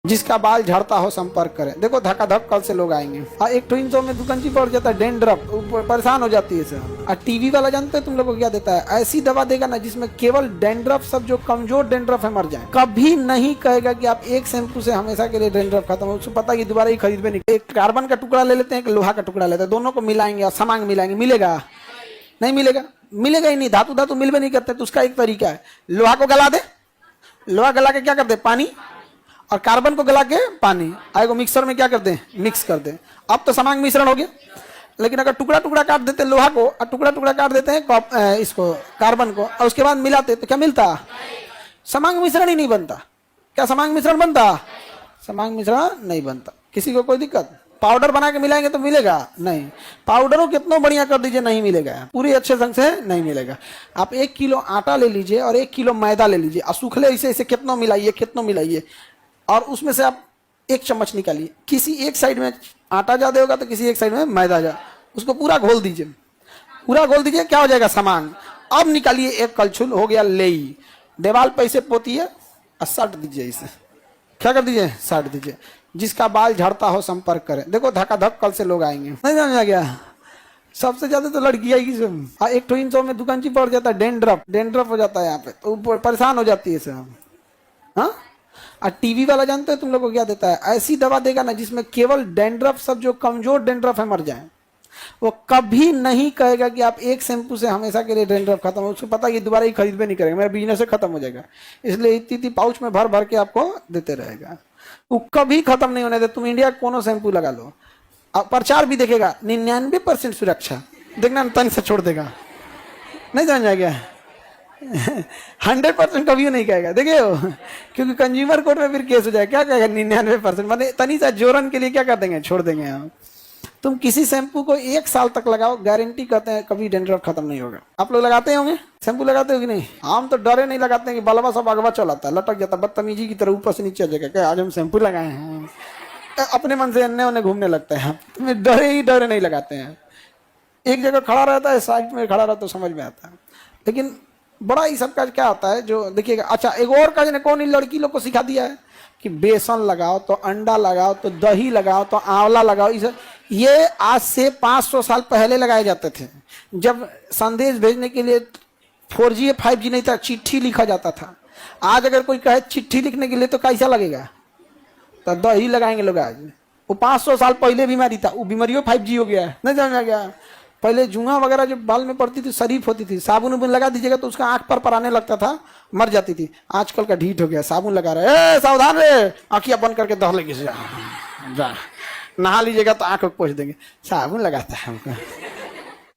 जिसका बाल झड़ता हो संपर्क करें। देखो धक्का-धक कल से लोग आएंगे। एक तो इन सौ में दुकान पड़ जाता है डेंड्रफ, परेशान हो जाती है सर। और टीवी वाला जानते हैं तुम लोग को क्या देता है? ऐसी दवा देगा ना जिसमें केवल डेंड्रफ, सब जो कमजोर डेंड्रफ है मर जाए। कभी नहीं कहेगा कि आप एक शैम्पू से हमेशा के लिए डेंड्रफ खत्म हो। उसको पता है कि दोबारा ही खरीद में नहीं। एक कार्बन का टुकड़ा ले लेते हैं, एक लोहा का टुकड़ा लेते हैं, दोनों को मिलाएंगे और समांग मिलाएंगे, मिलेगा? नहीं मिलेगा, मिलेगा ही नहीं। धातु धातु मिल भी नहीं करते। तो उसका एक तरीका है, लोहा को गला दे, लोहा गला के क्या करते? पानी, और कार्बन को गला के पानी, आएगा मिक्सर में क्या कर दें? मिक्स कर दें। अब तो समांग मिश्रण हो गया। लेकिन अगर टुकड़ा टुकड़ा काट देते लोहा को और टुकड़ा टुकड़ा काट देते हैं इसको कार्बन को और उसके बाद मिलाते तो क्या मिलता? समांग मिश्रण ही नहीं बनता। क्या समांग मिश्रण बनता? समांग मिश्रण नहीं बनता। किसी को कोई दिक्कत? पाउडर बना के मिलाएंगे तो मिलेगा? नहीं। पाउडरों कितना बढ़िया कर दीजिए, नहीं मिलेगा, पूरी अच्छे ढंग से नहीं मिलेगा। आप 1 किलो आटा ले लीजिए और 1 किलो मैदा ले लीजिए और सूखले इसे कितना मिलाइए और उसमें से आप 1 चम्मच निकालिए। किसी एक साइड में आटा ज्यादा होगा तो किसी एक साइड में मैदा जा, उसको पूरा घोल दीजिए, क्या हो जाएगा? समांग। अब निकालिए एक कलछुल, हो गया लेई। देवाल पे इसे पोतिए और साट दीजिए। इसे क्या कर दीजिए? साट दीजिए। जिसका बाल झड़ता हो संपर्क करें। देखो धक्का-धक कल से लोग आएंगे। नहीं समझ गया? सबसे ज्यादा तो लड़की आएगी सब। एक तो इन सौ में दुकान पड़ जाता है डेंड्रफ हो जाता है यहाँ पे, तो परेशान हो जाती है सब। हाँ, और टीवी वाला जानते हैं तुम लोग को क्या देता है? ऐसी दवा देगा ना जिसमें केवल डेंड्रफ, सब जो कमजोर डेंड्रफ है मर जाए। वो कभी नहीं कहेगा कि आप एक शैम्पू से हमेशा के लिए डेंड्रफ खत्म हो। उसको पता है कि दोबारा ही खरीद में नहीं करेगा, मेरा बिजनेस से खत्म हो जाएगा। इसलिए इतनी पाउच में भर भर के आपको देते रहेगा। वो कभी खत्म नहीं होने दे। तुम इंडिया कोनो शैम्पू लगा लो, प्रचार भी देखेगा 99% सुरक्षा, देखना तन से छोड़ देगा। नहीं समझ आ गया? 100% कभी नहीं कहेगा, देखिए क्योंकि कंज्यूमर कोर्ट में फिर केस हो जाएगा। क्या कहेगा? 99%, मतलब तनी सा जोरन के लिए क्या कर देंगे? छोड़ देंगे हम। तुम किसी शैम्पू को 1 साल तक लगाओ, गारंटी करते हैं कभी डेंड्रफ खत्म नहीं होगा। आप लोग लगाते होंगे शैम्पू? लगाते हो कि नहीं? हम तो डरे नहीं लगाते हैं कि बलवा सब अगवा चलाता है, लटक जाता है बदतमीजी की तरह ऊपर से नीचे जाएगा। क्या आज हम शैम्पू लगाए हैं? अपने मन से अन्य उन्हें घूमने लगता है। तुम्हें डरे नहीं लगाते हैं। एक जगह खड़ा रहता है, साइड में खड़ा रहता तो समझ में आता है। लेकिन बड़ा ही सबका क्या होता है जो देखिएगा। अच्छा, एक और का ने कौन इन लड़की लोग को सिखा दिया है कि बेसन लगाओ तो अंडा लगाओ तो दही लगाओ तो आंवला लगाओ। ये आज से 500 साल पहले लगाए जाते थे, जब संदेश भेजने के लिए 4G या 5G नहीं था, चिट्ठी लिखा जाता था। आज अगर कोई कहे चिट्ठी लिखने के लिए तो कैसा लगेगा? तो दही लगाएंगे लोग आज। वो 500 साल पहले बीमारी था, वो बीमारियों 5G हो गया है। नहीं समझ आ गया? पहले जुआ वगैरह जो बाल में पड़ती थी, शरीफ होती थी, साबुन उबुन लगा दीजिएगा तो उसका आंख पर आने लगता था, मर जाती थी। आजकल का ढीठ हो गया, साबुन लगा रहे, सावधान रे, आंखियां बंद करके दह लेगी, जा नहा लीजिएगा तो आंख पोंछ देंगे, साबुन लगाता है हमको।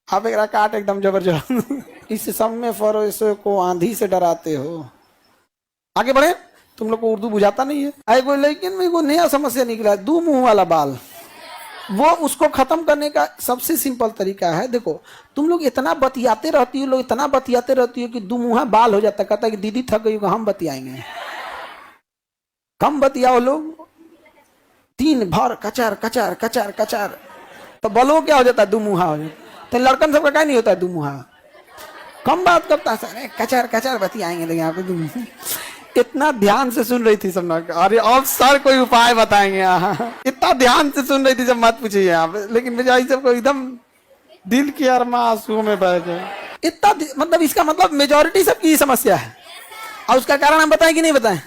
आप एक काट एकदम जबरदस्त। इस सब में फरोशों को आंधी से डराते हो। आगे बढ़े। तुम लोग को उर्दू बुझाता नहीं है। लेकिन मेरे को नया समस्या निकला है, 2 मुंह वाला बाल। वो उसको खत्म करने का सबसे सिंपल तरीका है। देखो तुम लोग इतना बतियाते रहती हो, कि 2 मुंहा बाल हो जाता। कहता है कि दीदी थक गई, हम बतियाएंगे। कम बतियाओ लोग, 3 भर कचार कचार कचार कचार, तो बलो क्या हो जाता है? 2 मुंहा हो जाता। तो लड़कन सबका क्या नहीं होता है 2 मुंहा? कम बात करता है, कचार कचार बतियाएंगे। यहाँ पे इतना ध्यान से सुन रही थी सब। अरे अब सर कोई उपाय बताएंगे। इतना ध्यान से सुन रही थी जब मत पूछिए यहाँ पे। लेकिन बेचारी सबको एकदम दिल की अरमा आंसुओं में बह गए। इतना मतलब इसका मतलब मेजॉरिटी सबकी समस्या है। और उसका कारण हम बताएं कि नहीं बताएं?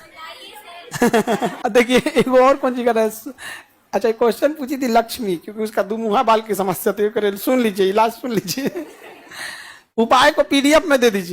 देखिए एक और कौन सी कर। अच्छा, एक क्वेश्चन पूछी थी लक्ष्मी, क्योंकि उसका 2 मुंहा बाल की समस्या थी। सुन लीजिए, इलाज सुन लीजिए, उपाय को PDF में दे दीजिए।